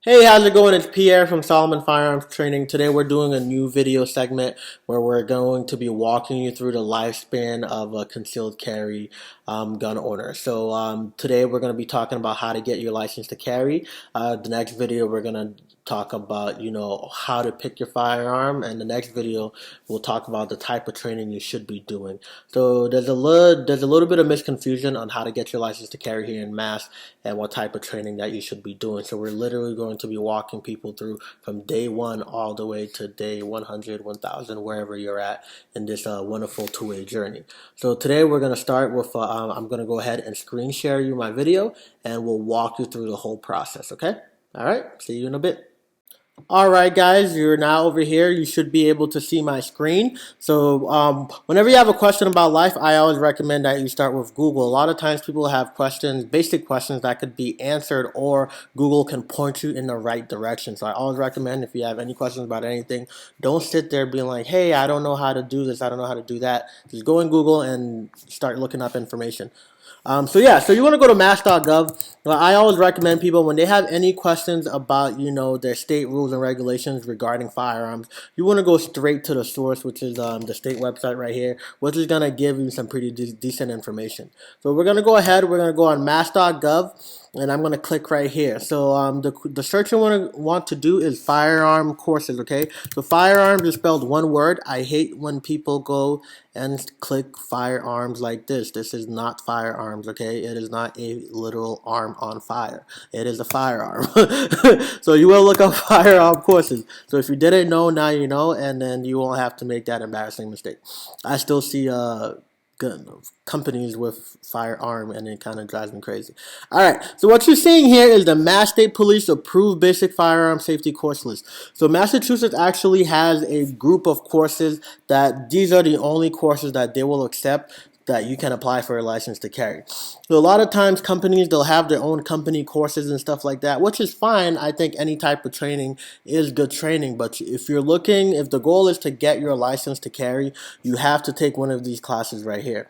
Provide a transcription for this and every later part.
Hey, how's it going? It's Pierre from Solomon Firearms Training. Today we're doing a new video segment where we're going to be walking you through the lifespan of a concealed carry gun owner. So today we're going to be talking about how to get your license to carry. The next video we're going to talk about, how to pick your firearm, and the next video we'll talk about the type of training you should be doing. So there's a little bit of misconfusion on how to get your license to carry here in Mass and what type of training that you should be doing. So we're literally going to be walking people through from day one all the way to day 100, 1000, wherever you're at in this wonderful two-way journey. So today we're going to start with, I'm going to go ahead and screen share you my video and we'll walk you through the whole process, okay? All right, see you in a bit. Alright guys, you're now over here. You should be able to see my screen. So whenever you have a question about life, I always recommend that you start with Google. A lot of times people have questions, basic questions that could be answered, or Google can point you in the right direction. So I always recommend, if you have any questions about anything, don't sit there being like, hey, I don't know how to do this, I don't know how to do that. Just go in Google and start looking up information. So you want to go to mass.gov. I always recommend people, when they have any questions about, their state rules and regulations regarding firearms, you want to go straight to the source, which is the state website right here, which is going to give you some pretty decent information. So we're going to go ahead, we're going to go on mass.gov. And I'm going to click right here. So the search you want to do is Firearm Courses, okay? So firearms is spelled one word. I hate when people go and click firearms like this. This is not firearms, okay? It is not a literal arm on fire. It is a firearm. So you will look up Firearm Courses. So if you didn't know, now you know, and then you won't have to make that embarrassing mistake. I still see companies with firearm, and it kind of drives me crazy. All right, so what you're seeing here is the Mass State Police approved basic firearm safety course list. So Massachusetts actually has a group of courses that these are the only courses that they will accept that you can apply for a license to carry. So a lot of times companies, they'll have their own company courses and stuff like that, which is fine. I think any type of training is good training, but if the goal is to get your license to carry, you have to take one of these classes right here.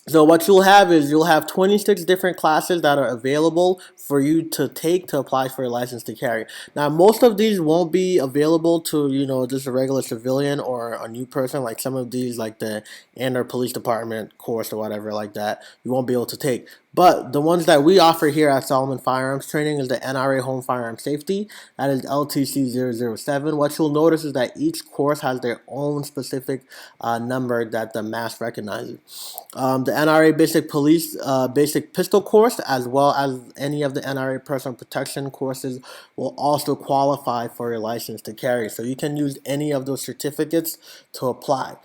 So what you'll have 26 different classes that are available for you to take to apply for a license to carry. Now, most of these won't be available to, just a regular civilian or a new person. Like some of these, like the Andover Police Department course or whatever like that, you won't be able to take. But the ones that we offer here at Salomon Firearms Training is the NRA Home Firearm Safety. That is LTC 007. What you'll notice is that each course has their own specific number that the Mass recognizes. The NRA Basic Police Basic Pistol course, as well as any of the NRA Personal Protection courses, will also qualify for your license to carry. So you can use any of those certificates to apply.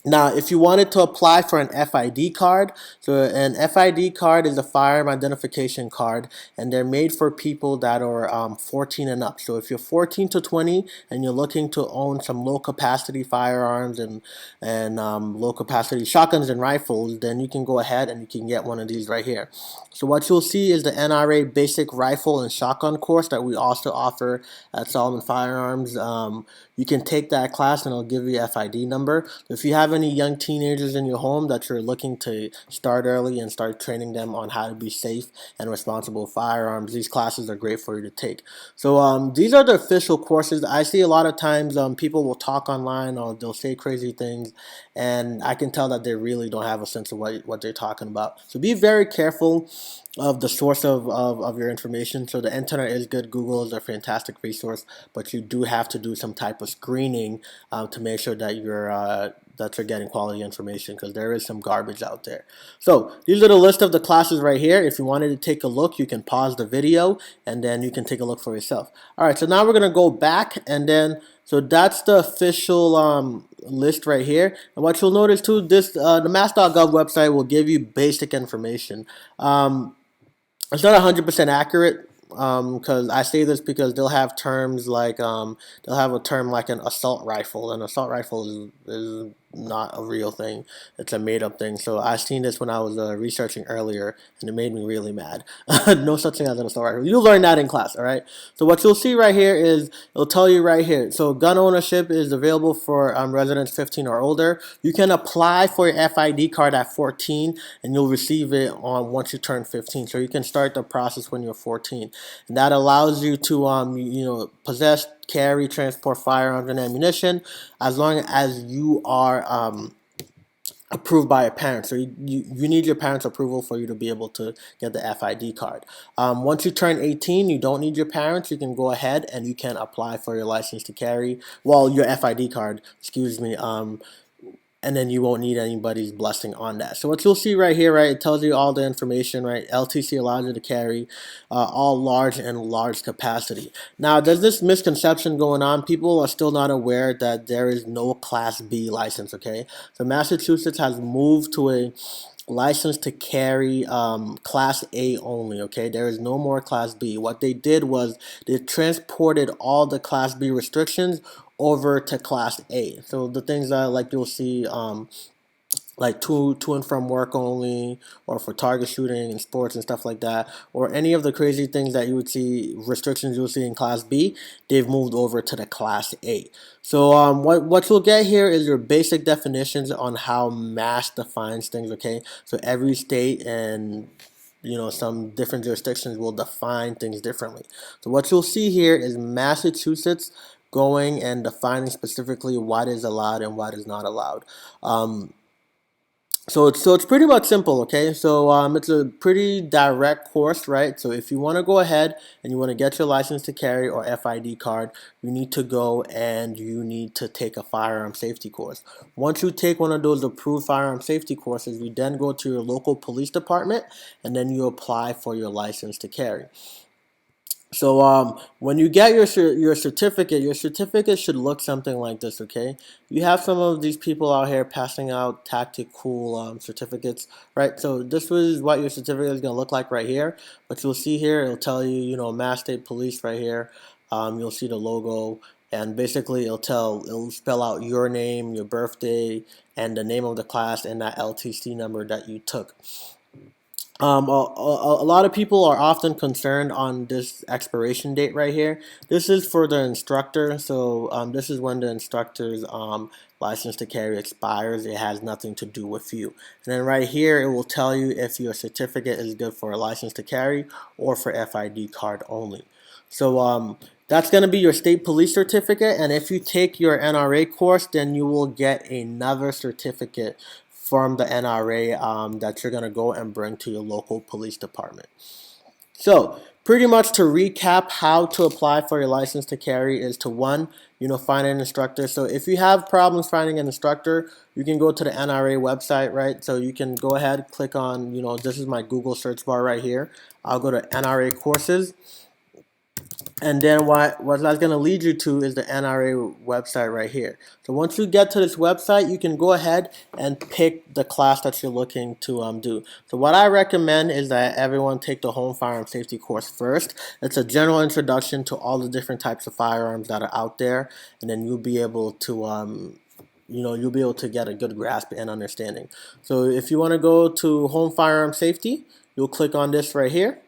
Now, if you wanted to apply for an FID card, so an FID card is a firearm identification card, and they're made for people that are 14 and up. So if you're 14 to 20 and you're looking to own some low-capacity firearms and low-capacity shotguns and rifles, then you can go ahead and you can get one of these right here. So what you'll see is the NRA Basic Rifle and Shotgun course that we also offer at Salomon Firearms. You can take that class and it'll give you a FID number. If you have any young teenagers in your home that you're looking to start early and start training them on how to be safe and responsible firearms, these classes are great for you to take. So these are the official courses. I see a lot of times people will talk online or they'll say crazy things, and I can tell that they really don't have a sense of what they're talking about. So be very careful of the source of your information. So the internet is good. Google is a fantastic resource, but you do have to do some type of screening to make sure that you're getting quality information, because there is some garbage out there. So these are the list of the classes right here. If you wanted to take a look, you can pause the video and then you can take a look for yourself. All right, so now we're gonna go back, and then so that's the official list right here. And what you'll notice too, the mass.gov website will give you basic information. It's not 100% accurate, because I say this because they'll have terms like they'll have a term like an assault rifle. An assault rifle is not a real thing. It's a made up thing. So I seen this when I was researching earlier, and it made me really mad. No such thing as an assault rifle. You'll learn that in class, all right? So what you'll see right here is it'll tell you right here. So gun ownership is available for residents 15 or older. You can apply for your FID card at 14, and you'll receive it on once you turn 15. So you can start the process when you're 14, and that allows you to possess, carry, transport firearms and ammunition as long as you are approved by your parents. So you need your parents' approval for you to be able to get the FID card. Once you turn 18, you don't need your parents. You can go ahead and you can apply for your license to carry. Well, your FID card, excuse me. And then you won't need anybody's blessing on that. So what you'll see right here, right, it tells you all the information, right? LTC allows you to carry all large and large capacity. Now, there's this misconception going on. People are still not aware that there is no Class B license, okay? So Massachusetts has moved to a license to carry Class A only, okay? There is no more Class B. What they did was they transported all the Class B restrictions over to Class A. So the things that like you'll see like to and from work only, or for target shooting and sports and stuff like that, or any of the crazy things that you would see, restrictions you'll see in Class B, they've moved over to the Class A. So what you'll get here is your basic definitions on how Mass defines things, okay? So every state and some different jurisdictions will define things differently. So what you'll see here is Massachusetts going and defining specifically what is allowed and what is not allowed. So it's pretty much simple, okay? So it's a pretty direct course, right? So if you want to go ahead and you want to get your license to carry or FID card, you need to go and you need to take a firearm safety course. Once you take one of those approved firearm safety courses, you then go to your local police department and then you apply for your license to carry. So when you get your certificate should look something like this, okay? You have some of these people out here passing out tactical certificates, right? So this is what your certificate is going to look like right here. But you'll see here, it'll tell you, Mass State Police right here. You'll see the logo, and basically it'll spell out your name, your birthday, and the name of the class and that LTC number that you took. A lot of people are often concerned on this expiration date right here. This is for the instructor, so this is when the instructor's license to carry expires. It has nothing to do with you. And then right here, it will tell you if your certificate is good for a license to carry or for FID card only. So that's going to be your state police certificate, and if you take your NRA course, then you will get another certificate from the NRA that you're going to go and bring to your local police department. So pretty much to recap, how to apply for your license to carry is to one, find an instructor. So if you have problems finding an instructor, you can go to the NRA website, right? So you can go ahead, click on, this is my Google search bar right here. I'll go to NRA courses. And then what that's going to lead you to is the NRA website right here. So once you get to this website, you can go ahead and pick the class that you're looking to do. So what I recommend is that everyone take the home firearm safety course first. It's a general introduction to all the different types of firearms that are out there, and then you'll be able to you'll be able to get a good grasp and understanding. So if you want to go to home firearm safety, you'll click on this right here.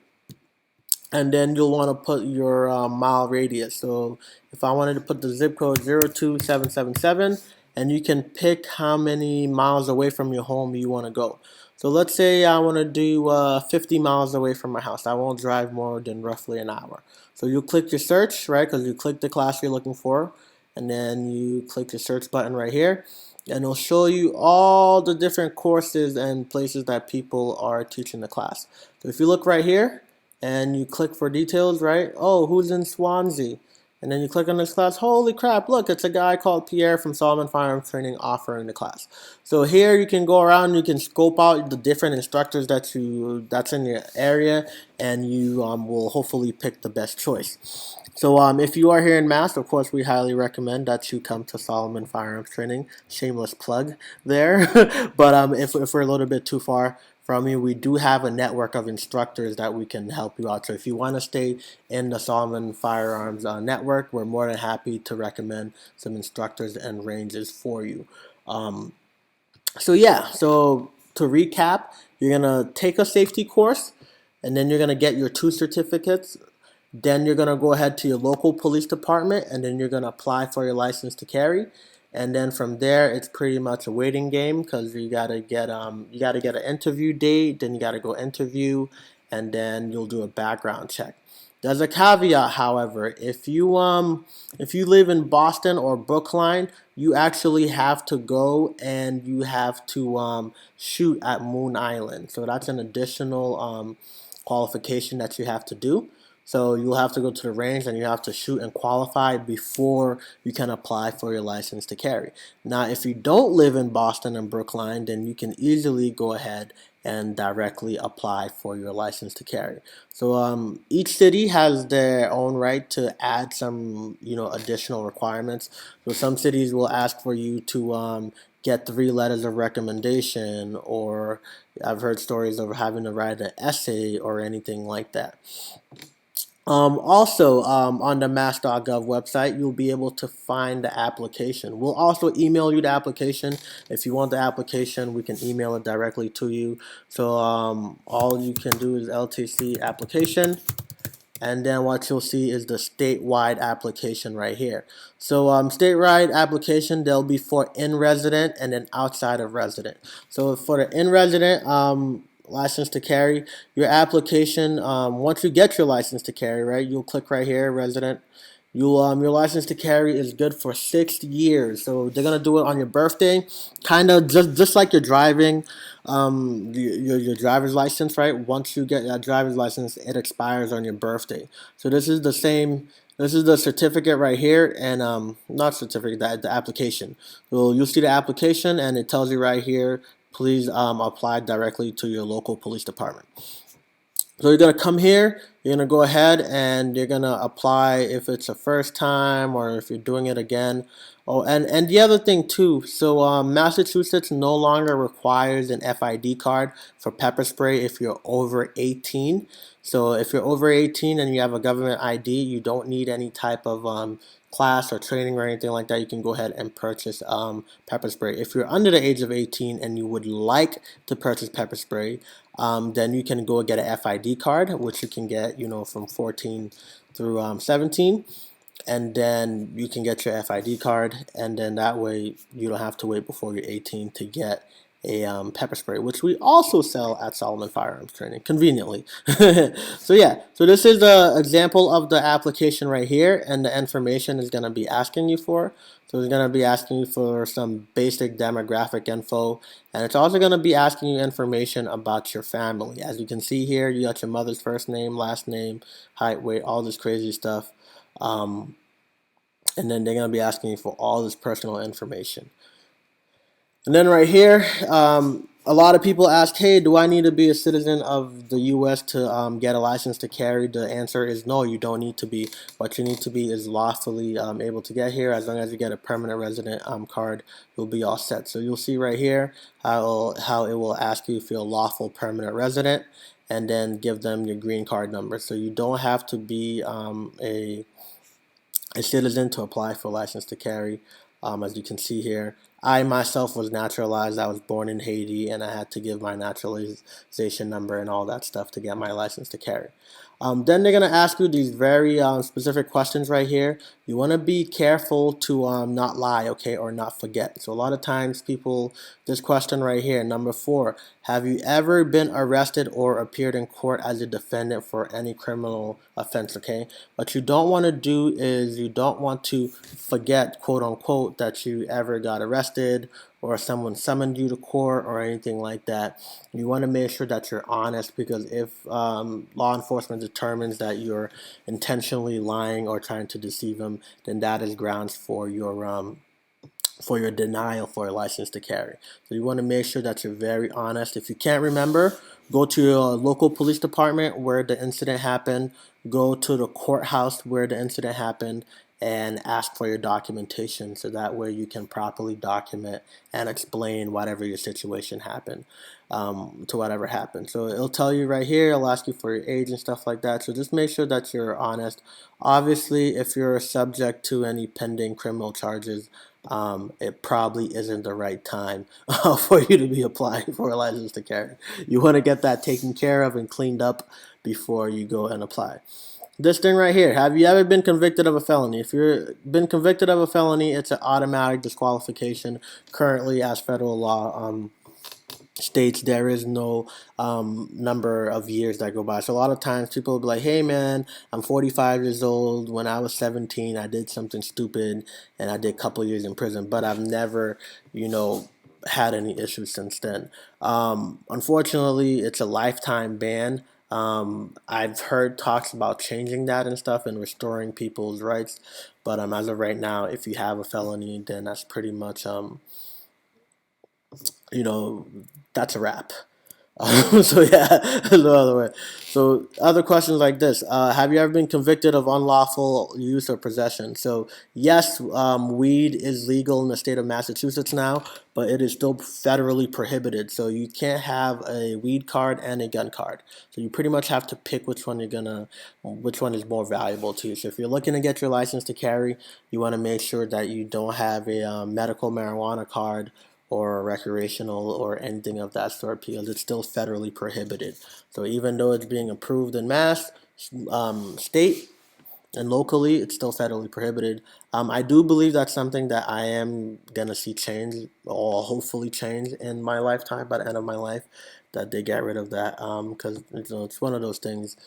And then you'll want to put your mile radius. So if I wanted to put the zip code 02777, and you can pick how many miles away from your home you want to go. So let's say I want to do 50 miles away from my house. I won't drive more than roughly an hour. So you click your search, right? Because you click the class you're looking for, and then you click the search button right here. And it'll show you all the different courses and places that people are teaching the class. So if you look right here, and you click for details, right? Oh, who's in Swansea? And then you click on this class. Holy crap, look, it's a guy called Pierre from SalomonFirearms Training offering the class. So here you can go around, you can scope out the different instructors that's in your area, and you will hopefully pick the best choice. So if you are here in Mass, of course, we highly recommend that you come to Salomon Firearms Training. Shameless plug there. But if we're a little bit too far from you, we do have a network of instructors that we can help you out. So if you want to stay in the Salomon Firearms network, we're more than happy to recommend some instructors and ranges for you. So yeah, so to recap, you're gonna take a safety course, and then you're gonna get your 2 certificates. Then you're gonna go ahead to your local police department, and then you're gonna apply for your license to carry. And then from there, it's pretty much a waiting game because you gotta get an interview date. Then you gotta go interview, and then you'll do a background check. There's a caveat, however. If you live in Boston or Brookline, you actually have to go and you have to shoot at Moon Island. So that's an additional qualification that you have to do. So you'll have to go to the range and you have to shoot and qualify before you can apply for your license to carry. Now, if you don't live in Boston and Brookline, then you can easily go ahead and directly apply for your license to carry. So each city has their own right to add some, additional requirements. So some cities will ask for you to get 3 letters of recommendation, or I've heard stories of having to write an essay or anything like that. Also, on the mass.gov website, you'll be able to find the application. We'll also email you the application. If you want the application, we can email it directly to you. So all you can do is LTC application. And then what you'll see is the statewide application right here. So statewide application, they'll be for in-resident and then outside of resident. So for the in-resident license to carry, your application, once you get your license to carry, right, you'll click right here, resident. Your license to carry is good for 6 years. So they're gonna do it on your birthday, kind of just like your driving, your driver's license, right? Once you get that driver's license, it expires on your birthday. So this is the same. This is the certificate right here, and not certificate, the application. So you'll see the application, and it tells you right here, please apply directly to your local police department. So you're going to come here, you're going to go ahead and you're going to apply if it's a first time or if you're doing it again. Oh, and the other thing too, so Massachusetts no longer requires an FID card for pepper spray if you're over 18. So if you're over 18 and you have a government ID, you don't need any type of class or training or anything like that. You can go ahead and purchase pepper spray. If you're under the age of 18 and you would like to purchase pepper spray, then you can go get an FID card, which you can get, from 14 through 17. And then you can get your FID card, and then that way you don't have to wait before you're 18 to get a pepper spray, which we also sell at Solomon Firearms Training, conveniently. So yeah, so this is an example of the application right here, and the information is going to be asking you for. So it's going to be asking you for some basic demographic info, and it's also going to be asking you information about your family. As you can see here, you got your mother's first name, last name, height, weight, all this crazy stuff. And then they're going to be asking you for all this personal information. And then right here, a lot of people ask, hey, do I need to be a citizen of the U.S. to get a license to carry? The answer is no, you don't need to be. What you need to be is lawfully able to get here. As long as you get a permanent resident card, you'll be all set. So you'll see right here how it will ask you if you're a lawful permanent resident, and then give them your green card number. So you don't have to be a citizen to apply for a license to carry. As you can see here, I myself was naturalized. I was born in Haiti, and I had to give my naturalization number and all that stuff to get my license to carry. Then they're going to ask you these very specific questions right here. You want to be careful to not lie, okay, or not forget. So a lot of times people, this question right here, number 4, have you ever been arrested or appeared in court as a defendant for any criminal offense, okay? What you don't want to do is you don't want to forget, quote unquote, that you ever got arrested or someone summoned you to court or anything like that. You want to make sure that you're honest, because if law enforcement determines that you're intentionally lying or trying to deceive them, then that is grounds for your denial for a license to carry. So you want to make sure that you're very honest. If you can't remember, go to your local police department where the incident happened, go to the courthouse where the incident happened, and ask for your documentation so that way you can properly document and explain whatever your situation happened, to whatever happened. So it'll tell you right here, it'll ask you for your age and stuff like that. So just make sure that you're honest. Obviously, if you're subject to any pending criminal charges, it probably isn't the right time for you to be applying for a license to carry. You want to get that taken care of and cleaned up before you go and apply. This thing right here, have you ever been convicted of a felony? If you've been convicted of a felony, it's an automatic disqualification currently as federal law states. There is no number of years that go by. So a lot of times people will be like, hey man, I'm 45 years old. When I was 17, I did something stupid and I did a couple years in prison, but I've never, had any issues since then. Unfortunately, it's a lifetime ban. I've heard talks about changing that and stuff and restoring people's rights, but as of right now, if you have a felony, then that's pretty much you know, that's a wrap. So yeah, no other way. So other questions like this: have you ever been convicted of unlawful use or possession? So yes, weed is legal in the state of Massachusetts now, but it is still federally prohibited. So you can't have a weed card and a gun card. So you pretty much have to pick which one which one is more valuable to you. So if you're looking to get your license to carry, you want to make sure that you don't have a medical marijuana card or recreational or anything of that sort, because it's still federally prohibited. So even though it's being approved in Mass, state, and locally, it's still federally prohibited. I do believe that's something that I am going to see change, or hopefully change in my lifetime, by the end of my life, that they get rid of that, because it's one of those things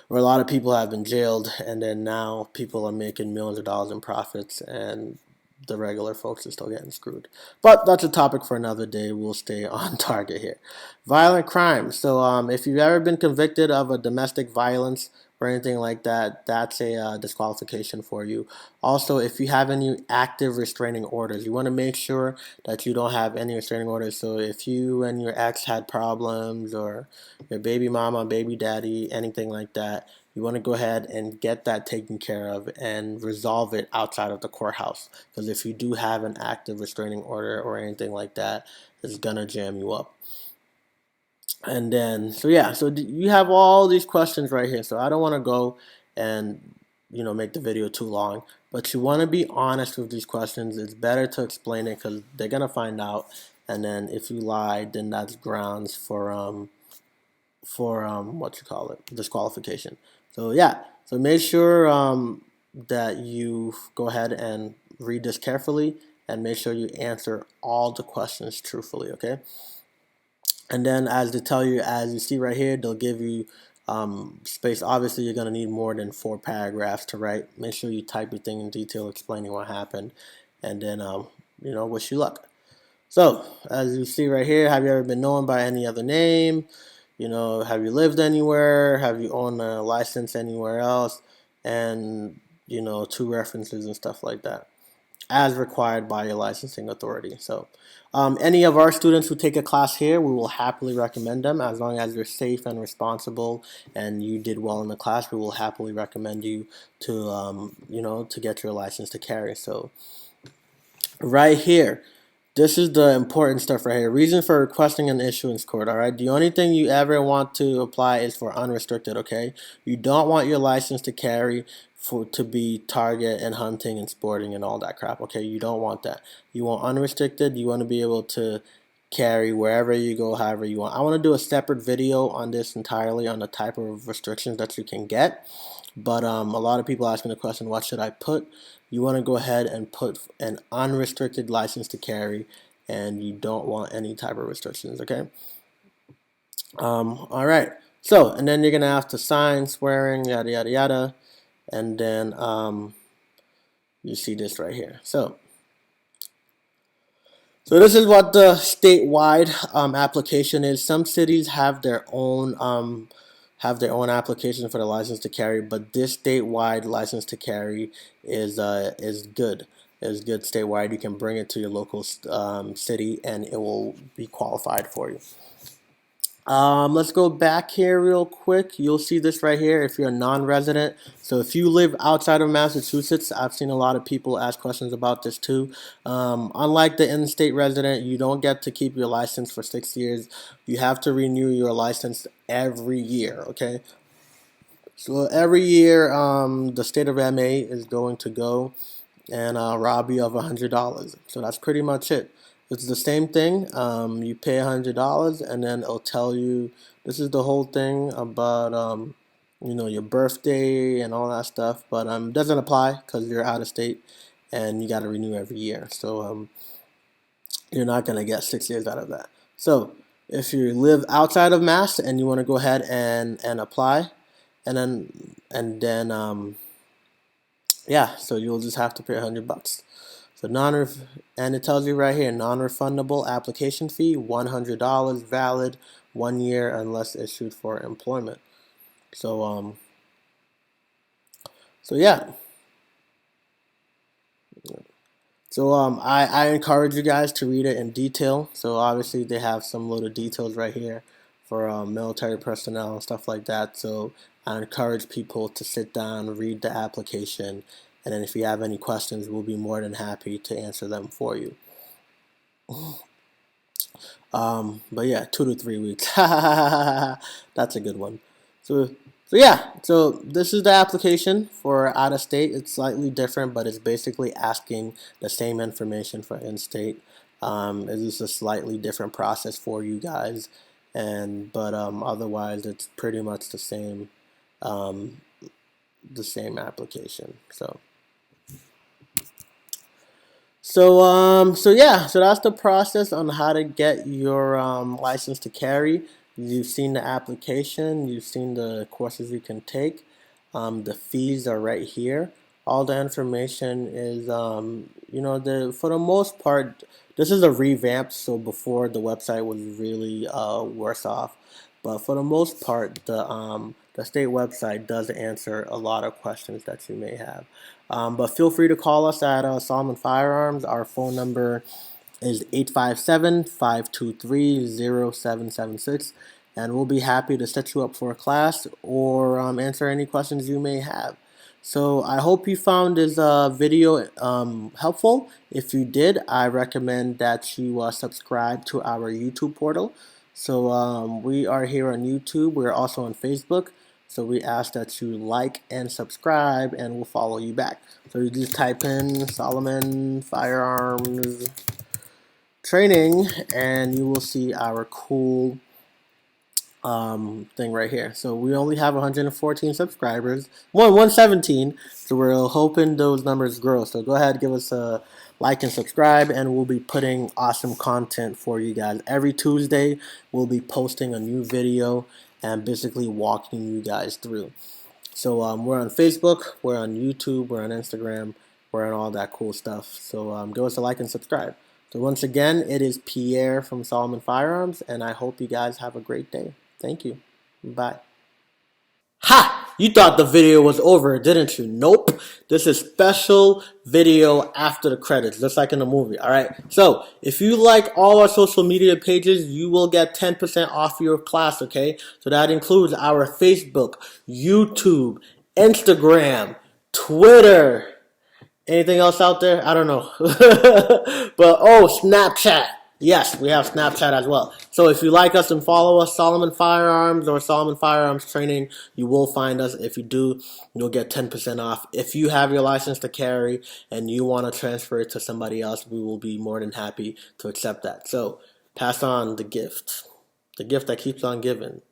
where a lot of people have been jailed, and then now people are making millions of dollars in profits, and the regular folks are still getting screwed. But that's a topic for another day. We'll stay on target here. Violent crimes. So if you've ever been convicted of a domestic violence or anything like that, that's a disqualification for you. Also, if you have any active restraining orders, you want to make sure that you don't have any restraining orders. So if you and your ex had problems, or your baby mama, baby daddy, anything like that, you want to go ahead and get that taken care of and resolve it outside of the courthouse. Because if you do have an active restraining order or anything like that, it's going to jam you up. And then, so yeah, so you have all these questions right here. So I don't want to go and, make the video too long. But you want to be honest with these questions. It's better to explain it because they're going to find out. And then if you lied, then that's grounds for disqualification. So yeah, so make sure that you go ahead and read this carefully and make sure you answer all the questions truthfully, okay? And then as they tell you, as you see right here, they'll give you space. Obviously, you're going to need more than 4 paragraphs to write. Make sure you type your thing in detail explaining what happened, and then, wish you luck. So, as you see right here, have you ever been known by any other name? Have you lived anywhere? Have you owned a license anywhere else? And, 2 references and stuff like that, as required by your licensing authority. So, any of our students who take a class here, we will happily recommend them. As long as you're safe and responsible and you did well in the class, we will happily recommend you to, to get your license to carry. So, right here, this is the important stuff right here. Reason for requesting an issuance court, all right? The only thing you ever want to apply is for unrestricted, okay? You don't want your license to carry to be target and hunting and sporting and all that crap, okay? You don't want that. You want unrestricted. You want to be able to carry wherever you go, however you want. I want to do a separate video on this entirely, on the type of restrictions that you can get. But a lot of people ask me the question, what should I put? You want to go ahead and put an unrestricted license to carry, and you don't want any type of restrictions, okay? All right. So, and then you're going to have to sign, swearing, yada, yada, yada. And then you see this right here. So this is what the statewide application is. Some cities have their own application for the license to carry, but this statewide license to carry is good. Is good statewide. You can bring it to your local city, and it will be qualified for you. Let's go back here real quick. You'll see this right here if you're a non-resident. So if you live outside of Massachusetts, I've seen a lot of people ask questions about this too. Unlike the in-state resident, you don't get to keep your license for 6 years. You have to renew your license every year, okay? So every year, the state of MA is going to go and rob you of $100. So that's pretty much it. It's the same thing. You pay $100, and then it'll tell you this is the whole thing about your birthday and all that stuff. But it doesn't apply because you're out of state, and you got to renew every year. So you're not gonna get 6 years out of that. So if you live outside of Mass and you want to go ahead and apply, and then yeah, so you'll just have to pay $100. So and it tells you right here, non-refundable application fee, $100, valid 1 year unless issued for employment. So so yeah. So I encourage you guys to read it in detail. So obviously they have some little details right here for military personnel and stuff like that. So I encourage people to sit down, read the application, and then if you have any questions, we'll be more than happy to answer them for you. But yeah, 2 to 3 weeks. That's a good one. So yeah, so this is the application for out of state. It's slightly different, but it's basically asking the same information for in state. It's just a slightly different process for you guys, but otherwise it's pretty much the same application. So yeah, so that's the process on how to get your license to carry. You've seen the application, you've seen the courses you can take. The fees are right here. All the information is, for the most part, this is a revamp. So before the website was really worse off, but for the most part, the state website does answer a lot of questions that you may have. But feel free to call us at Solomon Firearms. Our phone number is 857-523-0776, and we'll be happy to set you up for a class or answer any questions you may have. So I hope you found this video helpful. If you did, I recommend that you subscribe to our YouTube portal. So we are here on YouTube. We're also on Facebook. So we ask that you like and subscribe, and we'll follow you back. So you just type in Salomon Firearms Training, and you will see our cool thing right here. So we only have 114 subscribers, 117. So we're hoping those numbers grow. So go ahead, give us a like and subscribe, and we'll be putting awesome content for you guys. Every Tuesday, we'll be posting a new video and basically walking you guys through. So we're on Facebook, we're on YouTube, we're on Instagram, we're on all that cool stuff. So give us a like and subscribe. So once again, it is Pierre from Salomon Firearms, and I hope you guys have a great day. Thank you. Bye. Ha! You thought the video was over, didn't you? Nope. This is special video after the credits, just like in the movie, all right? So if you like all our social media pages, you will get 10% off your class, okay? So that includes our Facebook, YouTube, Instagram, Twitter. Anything else out there? I don't know. But, Snapchat. Yes, we have Snapchat as well. So if you like us and follow us, Salomon Firearms or Salomon Firearms Training, you will find us. If you do, you'll get 10% off. If you have your license to carry and you want to transfer it to somebody else, we will be more than happy to accept that. So pass on the gift that keeps on giving.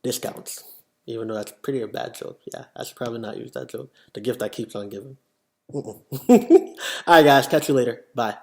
Discounts. Even though that's pretty a bad joke. Yeah, I should probably not use that joke. The gift that keeps on giving. All right, guys. Catch you later. Bye.